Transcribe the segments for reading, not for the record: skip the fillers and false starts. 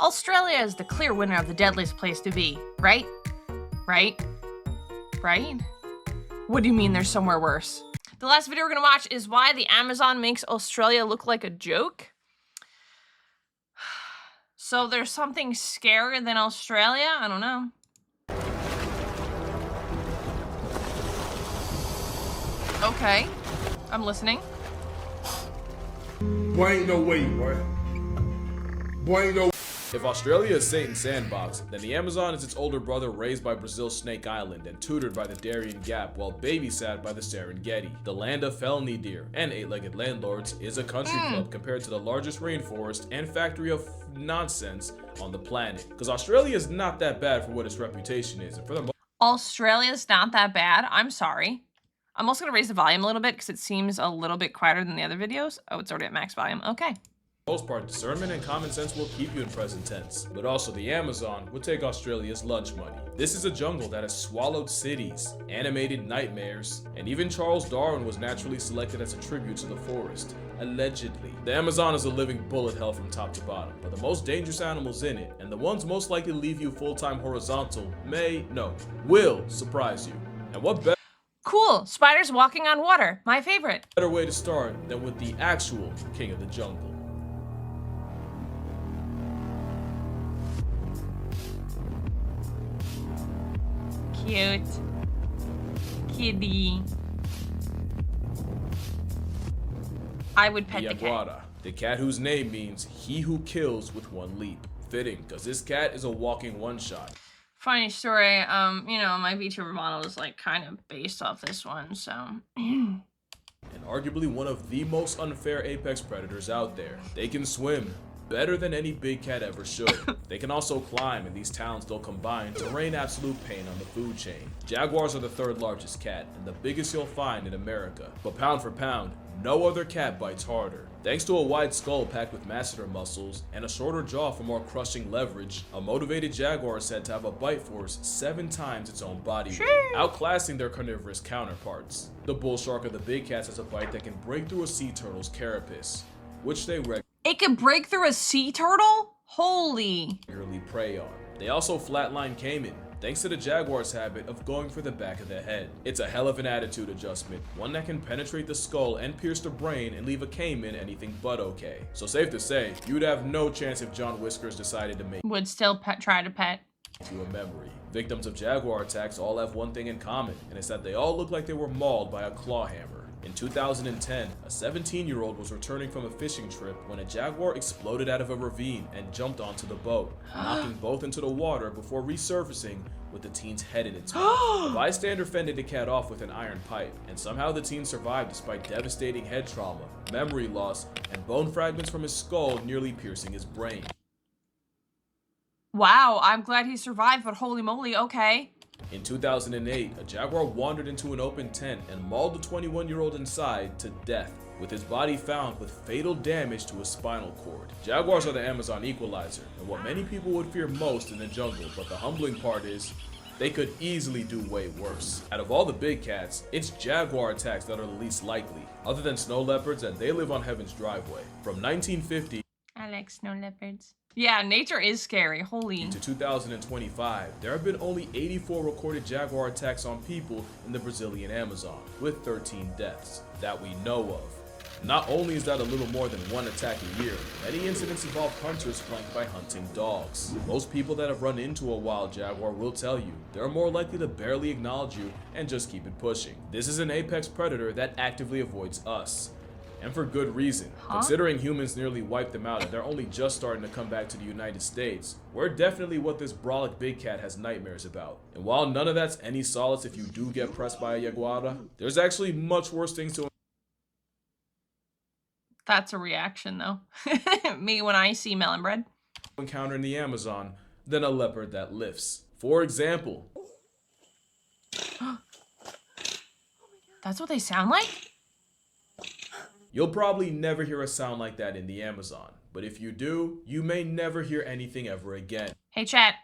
Australia is the clear winner of the deadliest place to be, right? Right? Right? What do you mean there's somewhere worse? The last video we're gonna watch is why the Amazon makes Australia look like a joke. So there's something scarier than Australia? I don't know. Okay, I'm listening. Boy, ain't no way, boy. Boy, ain't no. If Australia is Satan's sandbox, then the Amazon is its older brother raised by Brazil's Snake Island and tutored by the Darien Gap while babysat by the Serengeti. The land of felony deer and eight-legged landlords is a country club compared to the largest rainforest and factory of nonsense on the planet. Because Australia is not that bad for what its reputation is, and for the most Australia's not that bad. I'm sorry. I'm also gonna raise the volume a little bit because it seems a little bit quieter than the other videos. Oh, it's already at max volume. Okay. part, discernment and common sense will keep you in present tense, but also the Amazon will take Australia's lunch money. This is a jungle that has swallowed cities, animated nightmares, and even Charles Darwin was naturally selected as a tribute to the forest. Allegedly. The Amazon is a living bullet hell from top to bottom, but the most dangerous animals in it, and the ones most likely to leave you full-time horizontal, will surprise you. And what better Cool. Spiders walking on water. My favorite. way to start than with the actual king of the jungle. Cute. Kitty. I would pet the cat. Jaguars, the cat whose name means he who kills with one leap. Fitting, because this cat is a walking one-shot. Funny story, you know, my vtuber model is like kind of based off this one, so. And arguably one of the most unfair apex predators out there. They can swim better than any big cat ever should. They can also climb, and these talents they'll combine to rain absolute pain on the food chain. Jaguars are the third largest cat, and the biggest you'll find in America. But pound for pound, no other cat bites harder. Thanks to a wide skull packed with masseter muscles and a shorter jaw for more crushing leverage, a motivated jaguar is said to have a bite force 7 times its own body weight, outclassing their carnivorous counterparts. The bull shark of the big cats has a bite that can break through a sea turtle's carapace, which they It can break through a sea turtle? Holy. regularly prey on. They also flatline caiman, thanks to the jaguar's habit of going for the back of the head. It's a hell of an attitude adjustment, one that can penetrate the skull and pierce the brain and leave a caiman anything but okay. So safe to say, you'd have no chance if John Whiskers decided to make Would still try to pet. you a memory. Victims of jaguar attacks all have one thing in common, and it's that they all look like they were mauled by a claw hammer. In 2010, a 17-year-old was returning from a fishing trip when a jaguar exploded out of a ravine and jumped onto the boat, knocking both into the water before resurfacing with the teen's head in its mouth. A bystander fended the cat off with an iron pipe, and somehow the teen survived despite devastating head trauma, memory loss, and bone fragments from his skull nearly piercing his brain. Wow, I'm glad he survived, but holy moly, okay. In 2008, a jaguar wandered into an open tent and mauled the 21-year-old inside to death, with his body found with fatal damage to his spinal cord. Jaguars are the Amazon equalizer, and what many people would fear most in the jungle, but the humbling part is, they could easily do way worse. Out of all the big cats, it's jaguar attacks that are the least likely, other than snow leopards, and they live on heaven's driveway. From 1950 I like snow leopards. Yeah, nature is scary, holy. to 2025, there have been only 84 recorded jaguar attacks on people in the Brazilian Amazon, with 13 deaths that we know of. Not only is that a little more than one attack a year, many incidents involve hunters flanked by hunting dogs. Most people that have run into a wild jaguar will tell you they're more likely to barely acknowledge you and just keep it pushing. This is an apex predator that actively avoids us. And for good reason. Considering humans nearly wiped them out and they're only just starting to come back to the United States, we're definitely what this brolic big cat has nightmares about. And while none of that's any solace if you do get pressed by a jaguar, there's actually much worse things to That's a reaction, though. Me when I see melon bread. encounter in the Amazon than a leopard that lifts. For example, That's what they sound like? you'll probably never hear a sound like that in the Amazon, but if you do, you may never hear anything ever again. Hey, chat.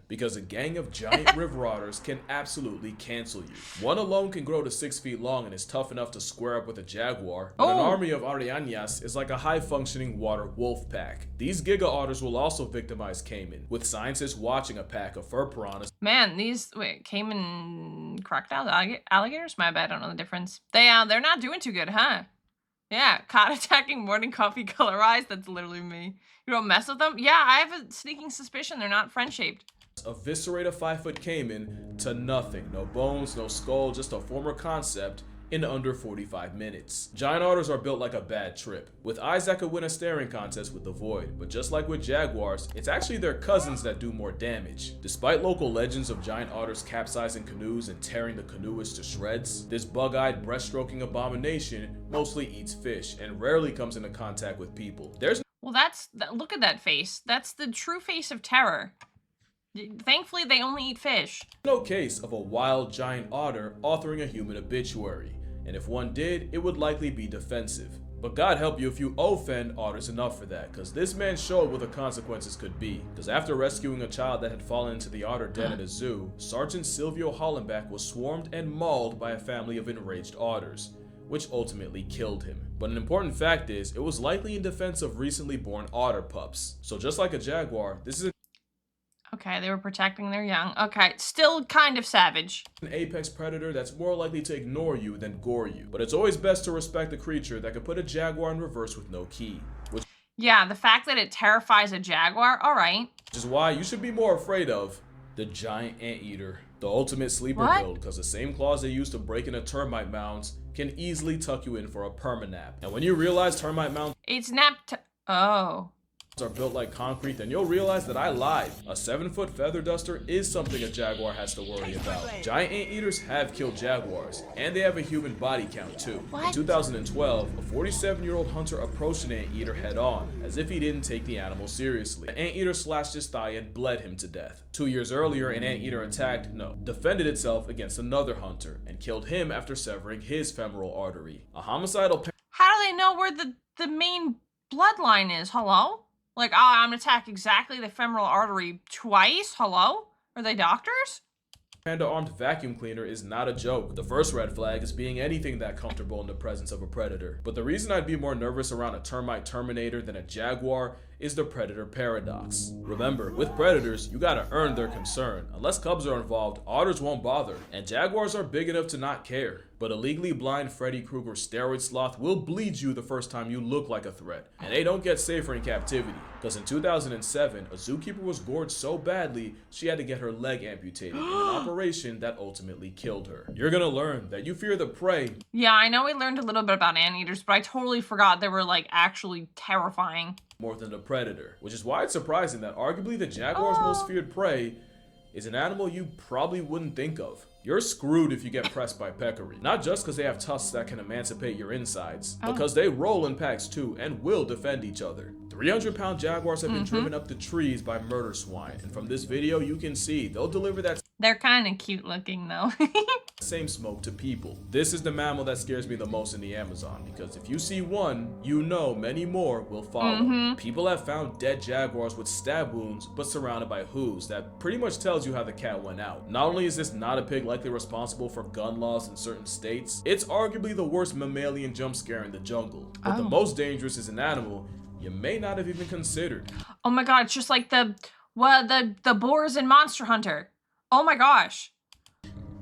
because a gang of giant river otters can absolutely cancel you. One alone can grow to 6 feet long and is tough enough to square up with a jaguar, but an army of arañas is like a high-functioning water wolf pack. These giga otters will also victimize caiman, with scientists watching a pack of fur piranhas. Man, these caiman crocodiles, alligators? My bad, I don't know the difference. They're not doing too good, huh? Yeah, caught attacking morning coffee color eyes. That's literally me. You don't mess with them? Yeah, I have a sneaking suspicion they're not friend-shaped. Eviscerate a 5-foot caiman to nothing. No bones, no skull, just a former concept in under 45 minutes. Giant otters are built like a bad trip, with eyes that could win a staring contest with the void, but just like with jaguars, it's actually their cousins that do more damage. Despite local legends of giant otters capsizing canoes and tearing the canoeists to shreds, this bug-eyed breaststroking abomination mostly eats fish and rarely comes into contact with people. Well, look at that face. That's the true face of terror. Thankfully, they only eat fish. No case of a wild giant otter authoring a human obituary, and if one did, it would likely be defensive. But God help you if you offend otters enough for that, because this man showed what the consequences could be. Because after rescuing a child that had fallen into the otter den at a zoo, Sergeant Silvio Hollenbach was swarmed and mauled by a family of enraged otters, which ultimately killed him. But an important fact is, it was likely in defense of recently born otter pups. So just like a jaguar, this is Okay, they were protecting their young. Okay, still kind of savage. an apex predator that's more likely to ignore you than gore you. But it's always best to respect a creature that can put a jaguar in reverse with no key. Yeah, the fact that it terrifies a jaguar, alright. Which is why you should be more afraid of the giant anteater. The ultimate sleeper build, because the same claws they use to break into termite mounds can easily tuck you in for a permanap. And when you realize termite mounds are built like concrete, then you'll realize that I lied. A 7-foot feather duster is something a jaguar has to worry about. Giant anteaters have killed jaguars, and they have a human body count too. In 2012, a 47-year-old hunter approached an anteater head on, as if he didn't take the animal seriously. The anteater slashed his thigh and bled him to death. 2 years earlier, an anteater defended itself against another hunter, and killed him after severing his femoral artery. A homicidal How do they know where the main bloodline is? Hello? Like, oh, I'm gonna attack exactly the femoral artery twice? Hello? Are they doctors? panda-armed vacuum cleaner is not a joke. The first red flag is being anything that comfortable in the presence of a predator. But the reason I'd be more nervous around a termite terminator than a jaguar is the predator paradox. Remember, with predators, you gotta earn their concern. Unless cubs are involved, otters won't bother, and jaguars are big enough to not care. But a legally blind Freddy Krueger steroid sloth will bleed you the first time you look like a threat. And they don't get safer in captivity, because in 2007, a zookeeper was gored so badly, she had to get her leg amputated in an operation that ultimately killed her. You're gonna learn that you fear the prey. Yeah, I know we learned a little bit about anteaters, but I totally forgot they were like actually terrifying. More than the predator, which is why it's surprising that arguably the jaguar's most feared prey is an animal you probably wouldn't think of. You're screwed if you get pressed by peccaries. Not just because they have tusks that can emancipate your insides, because they roll in packs too and will defend each other. 300-pound jaguars have been driven up the trees by murder swine, and from this video you can see they'll deliver that. They're kind of cute looking though. Same smoke to people. This is the mammal that scares me the most in the Amazon, because if you see one, you know many more will follow. People have found dead jaguars with stab wounds, but surrounded by hooves. That pretty much tells you how the cat went out. Not only is this not a pig likely responsible for gun laws in certain states, it's arguably the worst mammalian jump scare in the jungle. But the most dangerous is an animal you may not have even considered. Oh my god, it's just like the boars in Monster Hunter. Oh my gosh.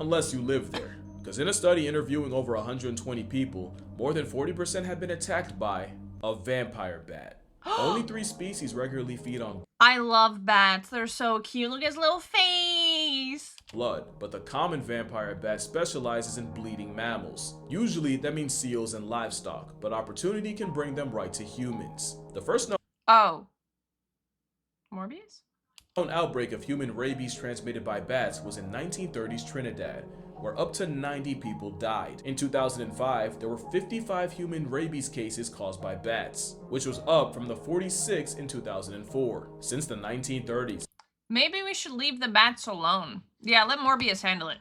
Unless you live there. Because in a study interviewing over 120 people, more than 40% have been attacked by a vampire bat. Only 3 species regularly feed on I love bats. They're so cute. Look at his little face. blood, but the common vampire bat specializes in bleeding mammals. Usually that means seals and livestock, but opportunity can bring them right to humans. The first Morbius? known outbreak of human rabies transmitted by bats was in 1930s Trinidad, where up to 90 people died. In 2005, there were 55 human rabies cases caused by bats, which was up from the 46 in 2004. Since the 1930s, Maybe we should leave the bats alone. Yeah, let Morbius handle it.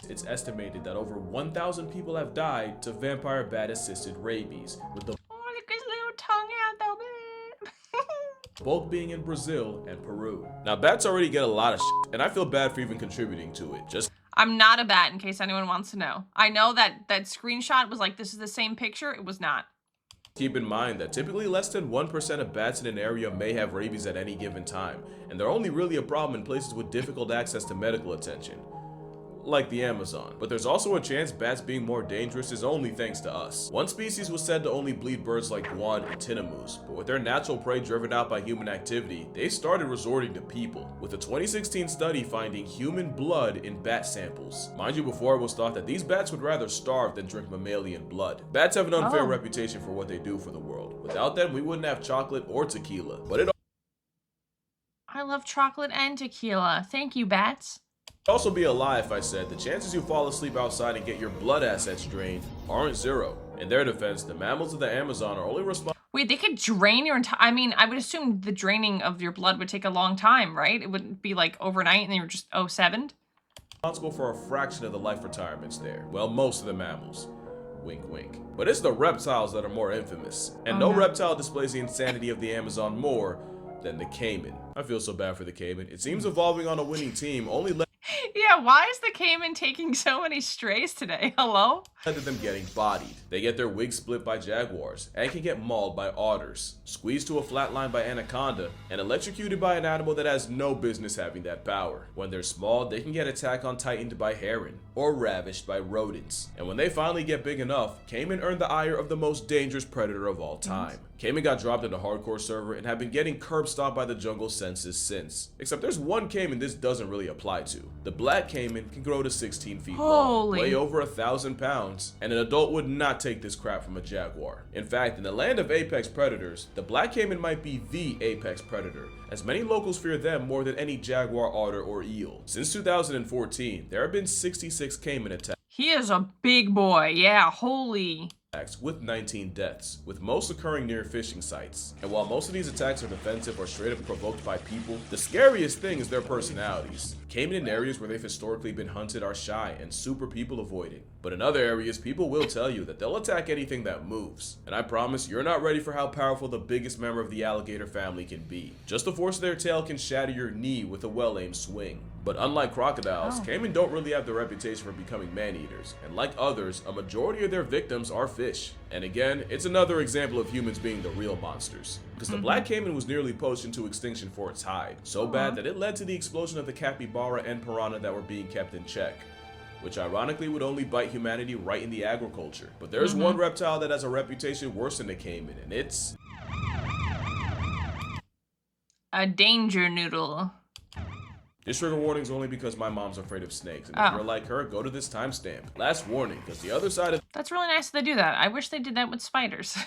it's estimated that over 1,000 people have died to vampire bat-assisted rabies, with the Oh, look at his little tongue out though, babe. both being in Brazil and Peru. Now, bats already get a lot of shit, and I feel bad for even contributing to it. I'm not a bat, in case anyone wants to know. I know that that screenshot was like, this is the same picture. It was not. Keep in mind that typically less than 1% of bats in an area may have rabies at any given time, and they're only really a problem in places with difficult access to medical attention, like the Amazon. But there's also a chance bats being more dangerous is only thanks to us. One species was said to only bleed birds like guan and tinamous, but with their natural prey driven out by human activity, they started resorting to people, with a 2016 study finding human blood in bat samples. Mind you, before it was thought that these bats would rather starve than drink mammalian blood. Bats have an unfair reputation for what they do for the world. Without them, we wouldn't have chocolate or tequila. But I love chocolate and tequila. Thank you, bats. it'd also be a lie if I said the chances you fall asleep outside and get your blood assets drained aren't zero. In their defense, the mammals of the Amazon are only responsible. Wait, they could drain your entire... I mean, I would assume the draining of your blood would take a long time, right? It wouldn't be like overnight and they were just 07'd? Responsible for a fraction of the life retirements there. Well, most of the mammals. Wink, wink. But it's the reptiles that are more infamous. And no reptile displays the insanity of the Amazon more than the caiman. I feel so bad for the caiman. It seems evolving on a winning team only led Yeah, why is the caiman taking so many strays today? Hello? to them getting bodied. They get their wigs split by jaguars, and can get mauled by otters, squeezed to a flat line by anaconda, and electrocuted by an animal that has no business having that power. When they're small, they can get attacked on tightened by heron, or ravished by rodents. And when they finally get big enough, caiman earned the ire of the most dangerous predator of all time. Caiman got dropped into hardcore server and have been getting curb stomped by the jungle census since. Except there's one caiman this doesn't really apply to. The black caiman can grow to 16 feet long, weigh over 1,000 pounds, and an adult would not take this crap from a jaguar. In fact, in the land of apex predators, the black caiman might be the apex predator, as many locals fear them more than any jaguar, otter, or eel. Since 2014, there have been 66 caiman attacks. He is a big boy. Yeah, holy... with 19 deaths, with most occurring near fishing sites. And while most of these attacks are defensive or straight up provoked by people, the scariest thing is their personalities. Caiman in areas where they've historically been hunted are shy and super people avoiding. But in other areas, people will tell you that they'll attack anything that moves. And I promise you're not ready for how powerful the biggest member of the alligator family can be. Just the force of their tail can shatter your knee with a well-aimed swing. But unlike crocodiles, caiman don't really have the reputation for becoming man-eaters, and like others, a majority of their victims are fish. And again, it's another example of humans being the real monsters. Because the black caiman was nearly poached into extinction for its hide, so bad that it led to the explosion of the capybara and piranha that were being kept in check, which ironically would only bite humanity right in the agriculture. But there's one reptile that has a reputation worse than the caiman, and it's... a danger noodle. This trigger warning is only because my mom's afraid of snakes, and if you're like her, go to this timestamp. Last warning, because the other side of That's really nice that they do that. I wish they did that with spiders.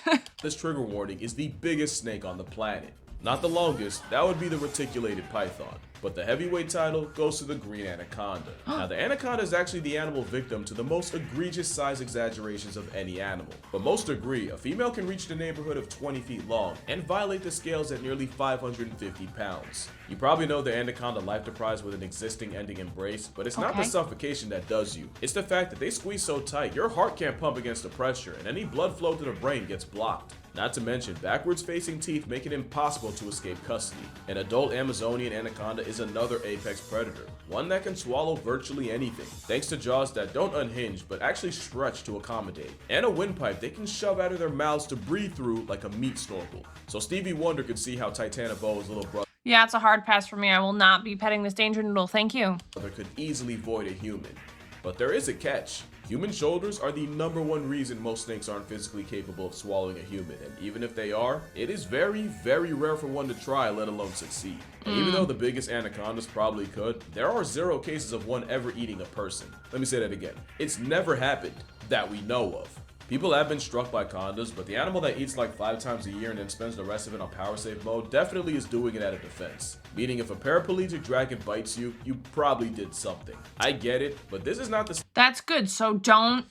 this trigger warning is the biggest snake on the planet. Not the longest, that would be the reticulated python. But the heavyweight title goes to the green anaconda. Now, the anaconda is actually the animal victim to the most egregious size exaggerations of any animal. But most agree, a female can reach the neighborhood of 20 feet long and violate the scales at nearly 550 pounds. You probably know the anaconda life deprives with an existing ending embrace, but it's not the suffocation that does you. It's the fact that they squeeze so tight, your heart can't pump against the pressure, and any blood flow to the brain gets blocked. Not to mention, backwards facing teeth make it impossible to escape custody. An adult Amazonian anaconda is another apex predator, one that can swallow virtually anything, thanks to jaws that don't unhinge but actually stretch to accommodate, and a windpipe they can shove out of their mouths to breathe through like a meat snorkel. So Stevie Wonder could see how Titanoboa's little brother Yeah, it's a hard pass for me. I will not be petting this danger noodle. Thank you. could easily void a human. But there is a catch. Human shoulders are the #1 reason most snakes aren't physically capable of swallowing a human, and even if they are, it is very, very rare for one to try, let alone succeed. And even though the biggest anacondas probably could, there are 0 cases of one ever eating a person. Let me say that again. It's never happened that we know of. People have been struck by condas, but the animal that eats like 5 times a year and then spends the rest of it on power save mode definitely is doing it out of defense. Meaning if a paraplegic dragon bites you, you probably did something. I get it, but this is not the That's good. So don't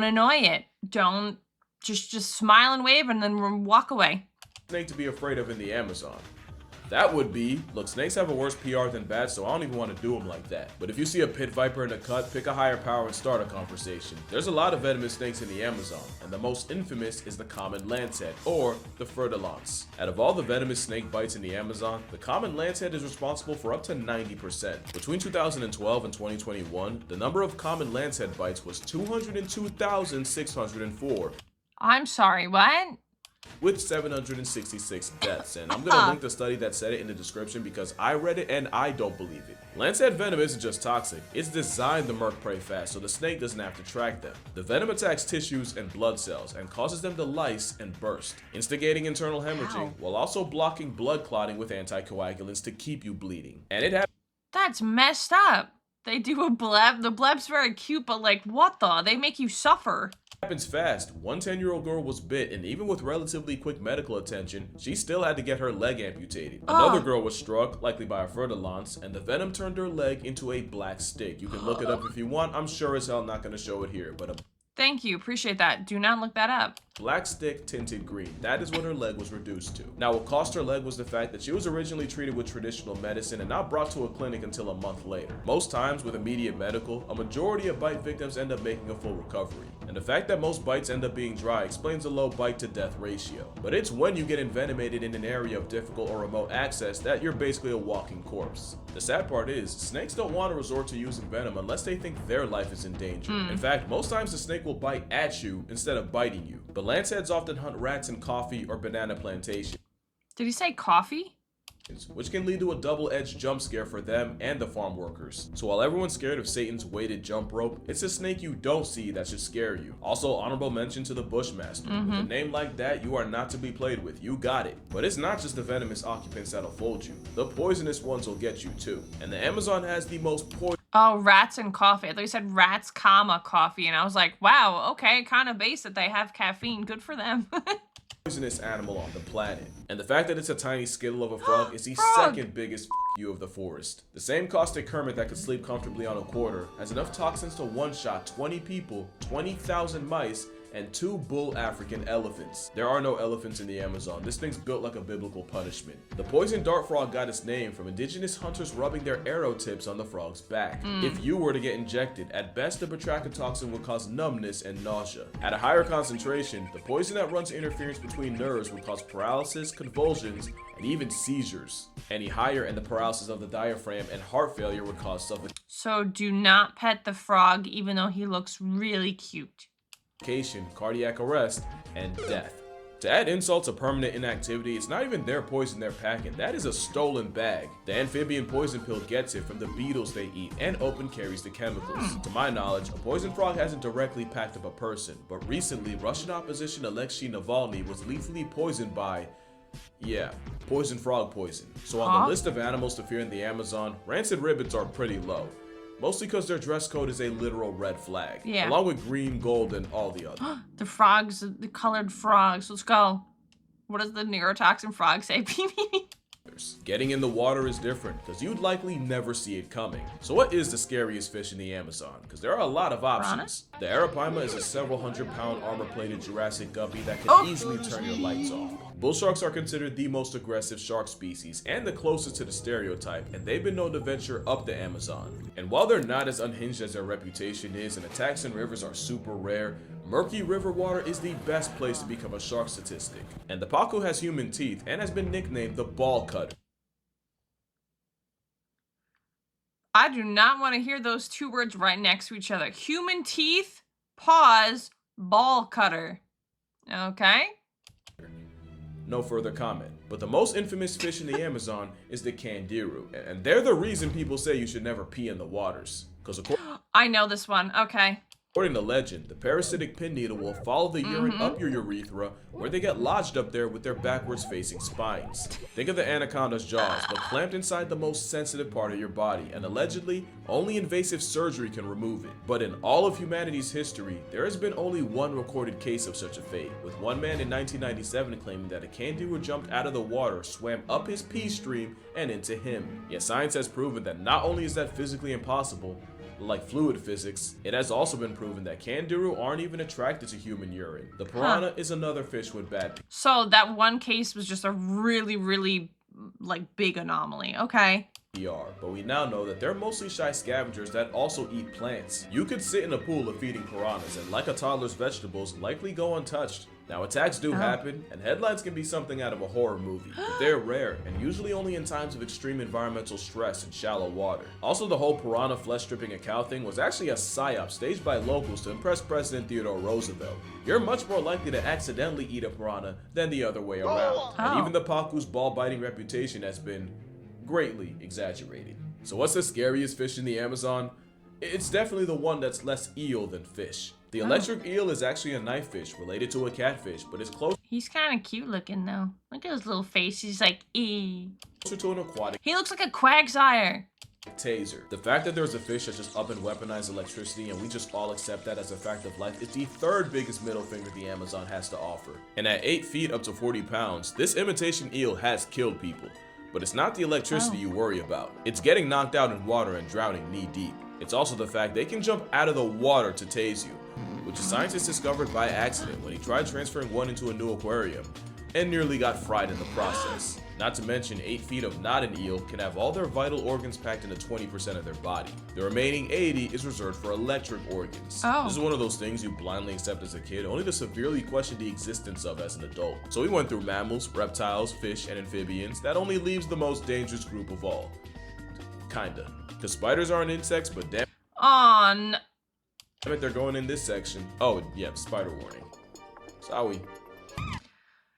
annoy it. Don't just smile and wave and then walk away. snake to be afraid of in the Amazon. That would be, look, snakes have a worse PR than bats, so I don't even want to do them like that. But if you see a pit viper in a cut, pick a higher power and start a conversation. There's a lot of venomous snakes in the Amazon, and the most infamous is the common lancehead, or the furtilance. Out of all the venomous snake bites in the Amazon, the common lancehead is responsible for up to 90%. Between 2012 and 2021, the number of common lancehead bites was 202,604. I'm sorry, what? With 766 deaths, and I'm gonna link the study that said it in the description because I read it and I don't believe it. Lancehead venom isn't just toxic, it's designed to murk prey fast so the snake doesn't have to track them. The venom attacks tissues and blood cells and causes them to lyse and burst, instigating internal hemorrhaging while also blocking blood clotting with anticoagulants to keep you bleeding. And it That's messed up. They do a bleb. The bleb's very cute, but like, what the? They make you suffer. happens fast. One 10-year-old girl was bit, and even with relatively quick medical attention, she still had to get her leg amputated. Another girl was struck, likely by a furtilance, and the venom turned her leg into a black stick. You can look it up if you want. I'm sure as hell not going to show it here, but Thank you, appreciate that. Do not look that up. black stick tinted green. That is what her leg was reduced to. Now, what cost her leg was the fact that she was originally treated with traditional medicine and not brought to a clinic until a month later. Most times with immediate medical, a majority of bite victims end up making a full recovery. And the fact that most bites end up being dry explains the low bite to death ratio. But it's when you get envenomated in an area of difficult or remote access that you're basically a walking corpse. The sad part is, snakes don't want to resort to using venom unless they think their life is in danger. In fact, most times the snake will bite at you instead of biting you. But lanceheads often hunt rats in coffee or banana plantations, Did he say coffee? which can lead to a double-edged jump scare for them and the farm workers. So while everyone's scared of Satan's weighted jump rope, it's a snake you don't see that should scare you. Also, honorable mention to the Bushmaster. With a name like that, you are not to be played with. You got it. But it's not just the venomous occupants that'll fold you. The poisonous ones will get you too. And the Amazon has the most Oh, rats and coffee. I thought you said rats, comma, coffee. And I was like, wow, okay, kind of base that they have caffeine. Good for them. poisonous animal on the planet. And the fact that it's a tiny skittle of a frog is the second biggest you of the forest. The same caustic hermit that could sleep comfortably on a quarter has enough toxins to one-shot 20 people, 20,000 mice, and 2 bull African elephants. There are no elephants in the Amazon. This thing's built like a biblical punishment. The poison dart frog got its name from indigenous hunters rubbing their arrow tips on the frog's back. If you were to get injected, at best the batrachotoxin would cause numbness and nausea. At a higher concentration, the poison that runs interference between nerves would cause paralysis, convulsions, and even seizures. Any higher, and the paralysis of the diaphragm and heart failure would cause suffocation. So do not pet the frog, even though he looks really cute. Cardiac arrest, and death. To add insult to permanent inactivity, it's not even their poison they're packing, that is a stolen bag. The amphibian poison pill gets it from the beetles they eat and open carries the chemicals. To my knowledge, a poison frog hasn't directly packed up a person, but recently Russian opposition Alexei Navalny was lethally poisoned by poison frog poison. So on the list of animals to fear in the Amazon, rancid rabbits are pretty low. Mostly because their dress code is a literal red flag, along with green, gold, and all the others. The frogs, the colored frogs. Let's go. What does the neurotoxin frog say? Getting in the water is different, because you'd likely never see it coming. So what is the scariest fish in the Amazon? Because there are a lot of options. The arapaima is a several hundred-pound armor-plated Jurassic guppy that can easily turn your lights off. Bull sharks are considered the most aggressive shark species and the closest to the stereotype, and they've been known to venture up the Amazon. And while they're not as unhinged as their reputation is, and attacks in rivers are super rare, murky river water is the best place to become a shark statistic. And the pacu has human teeth and has been nicknamed the ball cutter. I do not want to hear those two words right next to each other. Human teeth, pause, ball cutter. Okay? No further comment. But the most infamous fish in the Amazon is the candiru. And they're the reason people say you should never pee in the waters. Because I know this one. Okay. according to legend, the parasitic pin needle will follow the urine up your urethra, where they get lodged up there with their backwards facing spines. Think of the anaconda's jaws, but clamped inside the most sensitive part of your body, and allegedly, only invasive surgery can remove it. But in all of humanity's history, there has been only one recorded case of such a fate, with one man in 1997 claiming that a candiru jumped out of the water, swam up his pee stream, and into him. Yet science has proven that not only is that physically impossible, like fluid physics, it has also been proven that candiru aren't even attracted to human urine. The piranha is another fish with bad pee. So that one case was just a really like, big anomaly. Okay. But we now know that they're mostly shy scavengers that also eat plants. You could sit in a pool of feeding piranhas and, like a toddler's vegetables, likely go untouched. Now, attacks do happen, and headlines can be something out of a horror movie, but they're rare, and usually only in times of extreme environmental stress and shallow water. Also, the whole piranha flesh-stripping a cow thing was actually a psyop staged by locals to impress President Theodore Roosevelt. You're much more likely to accidentally eat a piranha than the other way around. And even the pacu's ball-biting reputation has been greatly exaggerated. So what's the scariest fish in the Amazon? It's definitely the one that's less eel than fish. The electric eel is actually a knife fish related to a catfish, but it's closer He's kind of cute looking, though. Look at his little face. He's like, ee. to an aquatic He looks like a quagsire. taser. The fact that there's a fish that just up and weaponized electricity and we just all accept that as a fact of life is the third biggest middle finger the Amazon has to offer. And at 8 feet up to 40 pounds, this imitation eel has killed people. But it's not the electricity you worry about. It's getting knocked out in water and drowning knee deep. It's also the fact they can jump out of the water to tase you, which a scientist discovered by accident when he tried transferring one into a new aquarium and nearly got fried in the process. Not to mention 8 feet of not an eel can have all their vital organs packed into 20% of their body. The remaining 80 is reserved for electric organs. This is one of those things you blindly accept as a kid, only to severely question the existence of as an adult. So we went through mammals, reptiles, fish, and amphibians. That only leaves the most dangerous group of all. Kinda. Because spiders aren't insects, but damn it, they're going in this section. Oh, yeah, spider warning. Sorry.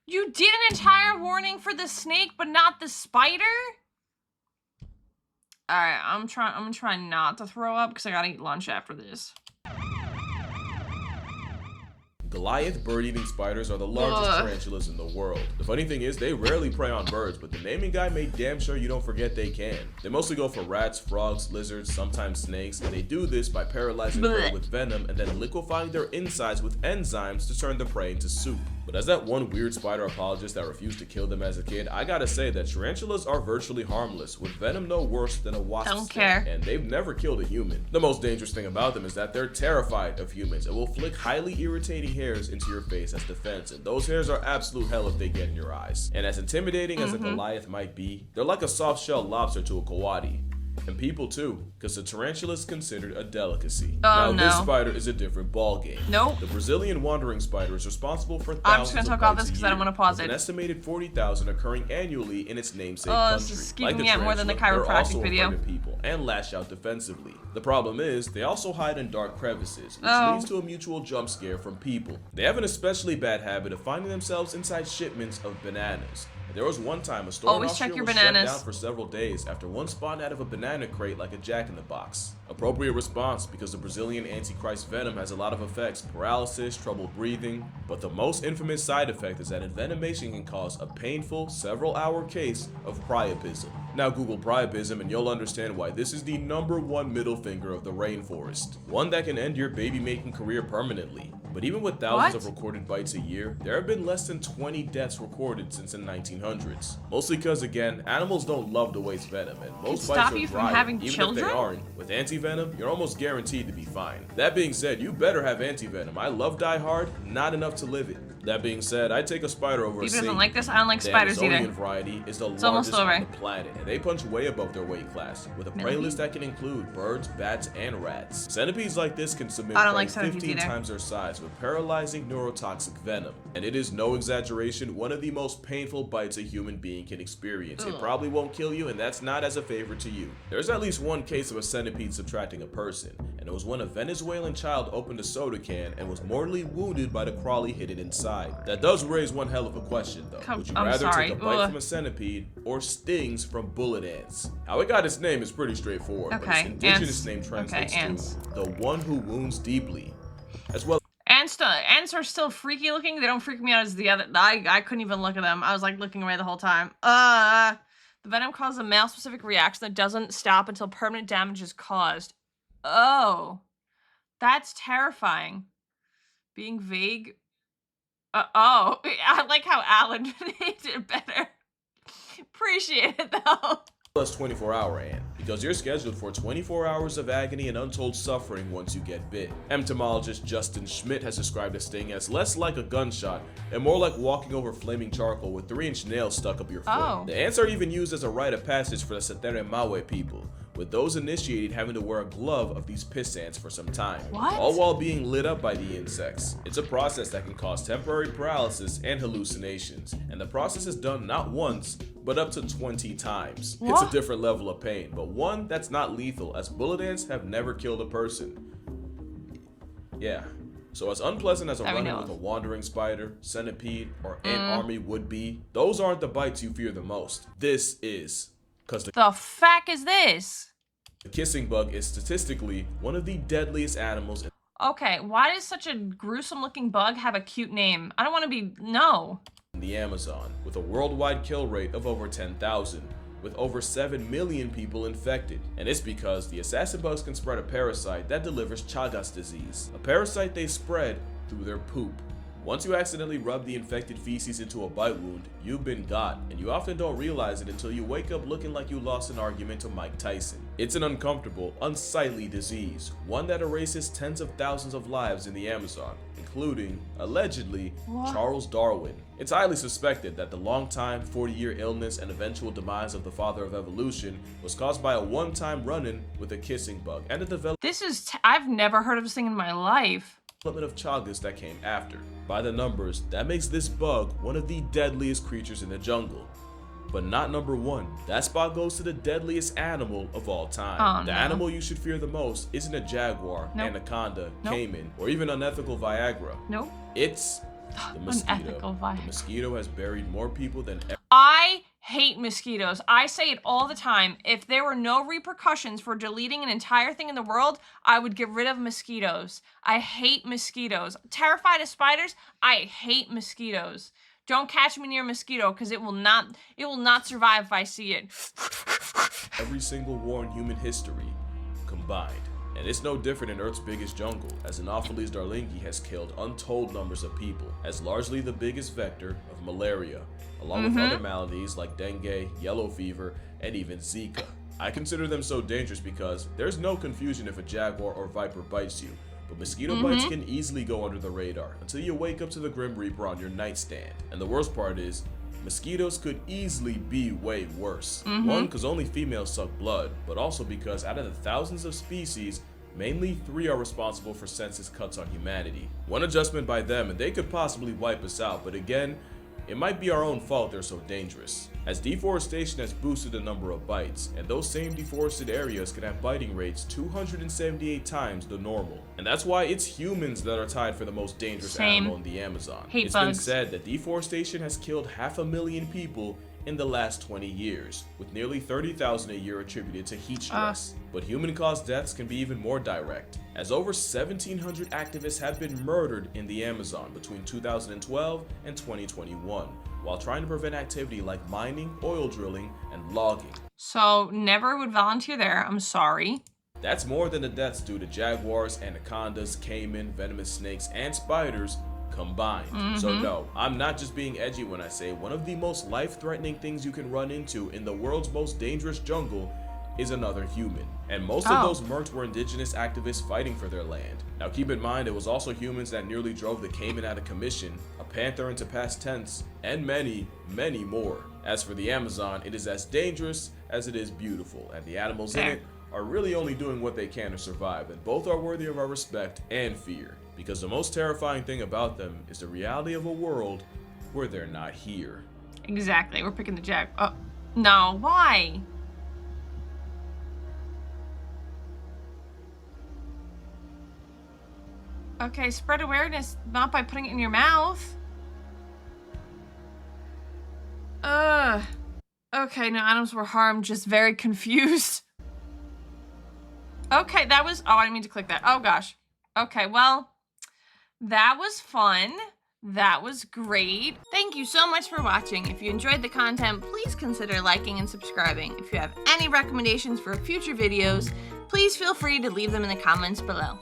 You did an entire warning for the snake, but not the spider? Alright, I'm gonna try not to throw up because I gotta eat lunch after this. Goliath bird-eating spiders are the largest tarantulas in the world. The funny thing is, they rarely prey on birds, but the naming guy made damn sure you don't forget they can. They mostly go for rats, frogs, lizards, sometimes snakes, and they do this by paralyzing prey with venom and then liquefying their insides with enzymes to turn the prey into soup. But as that one weird spider apologist that refused to kill them as a kid, I gotta say that tarantulas are virtually harmless, with venom no worse than a wasp sting, and they've never killed a human. The most dangerous thing about them is that they're terrified of humans and will flick highly irritating hairs into your face as defense, and those hairs are absolute hell if they get in your eyes. And as intimidating as a Goliath might be, they're like a soft-shelled lobster to a coati. And people too, because the tarantula is considered a delicacy. This spider is a different ballgame. The Brazilian wandering spider is responsible for thousands I'm just gonna talk about this because I don't want to pause an it. estimated 40,000 occurring annually in its namesake country. This is skipping me out more than the chiropractic video. They're also people and lash out defensively. The problem is, they also hide in dark crevices, which leads to a mutual jump scare from people. They have an especially bad habit of finding themselves inside shipments of bananas. There was one time a store in Austria was shut down for several days after one spawned out of a banana crate like a jack-in-the-box. Appropriate response, because the Brazilian Antichrist venom has a lot of effects: paralysis, trouble breathing, but the most infamous side effect is that envenomation can cause a painful, several-hour case of priapism. Now Google priapism and you'll understand why this is the #1 middle finger of the rainforest. One that can end your baby-making career permanently. But even with thousands of recorded bites a year, there have been less than 20 deaths recorded since the 1900s. Mostly because, again, animals don't love to waste venom, and most bites are dry, even if they aren't. With anti-venom, you're almost guaranteed to be fine. That being said, you better have anti-venom. I love Die Hard, not enough to live it. That being said, I'd take a spider over a snake. Doesn't like this? I don't like spiders either. The variety is the largest on the planet, and they punch way above their weight class, with a prey list that can include birds, bats, and rats. Centipedes like this can submit prey 15 times their size with paralyzing neurotoxic venom. And it is no exaggeration, one of the most painful bites a human being can experience. It probably won't kill you, and that's not as a favor to you. There's at least one case of a centipede subtracting a person, and it was when a Venezuelan child opened a soda can and was mortally wounded by the crawly hidden inside. That does raise one hell of a question though. Would you rather take a bite from a centipede or stings from bullet ants? How it got its name is pretty straightforward, but its indigenous name translates to the one who wounds deeply, as well. Ants are still freaky looking. They don't freak me out as the other. I couldn't even look at them. I was like looking away the whole time. The venom causes a male-specific reaction that doesn't stop until permanent damage is caused. Oh, that's terrifying. Being vague. I like how Alan did it better. Appreciate it though. plus 24-hour ant, because you're scheduled for 24 hours of agony and untold suffering once you get bit. Entomologist Justin Schmidt has described a sting as less like a gunshot and more like walking over flaming charcoal with 3-inch nails stuck up your foot. Oh. The ants are even used as a rite of passage for the Sateremawe people, with those initiated having to wear a glove of these piss ants for some time. What? All while being lit up by the insects. It's a process that can cause temporary paralysis and hallucinations, and the process is done not once, but up to 20 times. What? It's a different level of pain, but one that's not lethal, as bullet ants have never killed a person. Yeah. So as unpleasant as a run-in with a wandering spider, centipede, or ant army would be, those aren't the bites you fear the most. This is. Because the fuck is this? The kissing bug is statistically one of the deadliest animals Okay, why does such a gruesome looking bug have a cute name? I don't want to be, no. in the Amazon, with a worldwide kill rate of over 10,000, with over 7 million people infected. And it's because the assassin bugs can spread a parasite that delivers Chagas disease, a parasite they spread through their poop. Once you accidentally rub the infected feces into a bite wound, you've been got, and you often don't realize it until you wake up looking like you lost an argument to Mike Tyson. It's an uncomfortable, unsightly disease, one that erases tens of thousands of lives in the Amazon, including, allegedly, Charles Darwin. It's highly suspected that the long-time, 40-year illness and eventual demise of the father of evolution was caused by a one-time run-in with a kissing bug and a development I've never heard of this thing in my life. of Chagas that came after. By the numbers, that makes this bug one of the deadliest creatures in the jungle. But not number one. That spot goes to the deadliest animal of all time. The animal you should fear the most isn't a jaguar, anaconda, caiman, or even unethical Viagra. Nope. It's the mosquito. Unethical Viagra. The mosquito has buried more people than ever. I hate mosquitoes. I say it all the time. If there were no repercussions for deleting an entire thing in the world, I would get rid of mosquitoes. I hate mosquitoes. Terrified of spiders? I hate mosquitoes. Don't catch me near a mosquito because it will not survive if I see it. Every single war in human history combined. And it's no different in Earth's biggest jungle, as Anopheles darlingi has killed untold numbers of people, as largely the biggest vector of malaria, along with other maladies like dengue, yellow fever, and even Zika. I consider them so dangerous because there's no confusion if a jaguar or viper bites you, but mosquito bites can easily go under the radar until you wake up to the Grim Reaper on your nightstand. And the worst part is, mosquitoes could easily be way worse. One, because only females suck blood, but also because out of the thousands of species, mainly 3 are responsible for census cuts on humanity. One adjustment by them and they could possibly wipe us out, but again, it might be our own fault they're so dangerous, as deforestation has boosted the number of bites, and those same deforested areas can have biting rates 278 times the normal. And that's why it's humans that are tied for the most dangerous animal in the Amazon. Hate It's bugs. been said that deforestation has killed 500,000 people in the last 20 years, with nearly 30,000 a year attributed to heat stress. But human-caused deaths can be even more direct, as over 1,700 activists have been murdered in the Amazon between 2012 and 2021, while trying to prevent activity like mining, oil drilling, and logging. So never would volunteer there. I'm sorry. That's more than the deaths due to jaguars, anacondas, caiman, venomous snakes, and spiders combined. So no, I'm not just being edgy when I say one of the most life-threatening things you can run into in the world's most dangerous jungle is another human. And most of those murked were indigenous activists fighting for their land. Now keep in mind, it was also humans that nearly drove the caiman out of commission, a panther into past tense, and many, many more. As for the Amazon, it is as dangerous as it is beautiful, and the animals in it are really only doing what they can to survive, and both are worthy of our respect and fear. Because the most terrifying thing about them is the reality of a world where they're not here. Exactly. We're picking the jag. Oh, no. Why? Okay, spread awareness, not by putting it in your mouth. Okay, no animals were harmed, just very confused. Okay, that was, oh, I didn't mean to click that. Oh gosh. Okay, well, that was fun. That was great. Thank you so much for watching. If you enjoyed the content, please consider liking and subscribing. If you have any recommendations for future videos, please feel free to leave them in the comments below.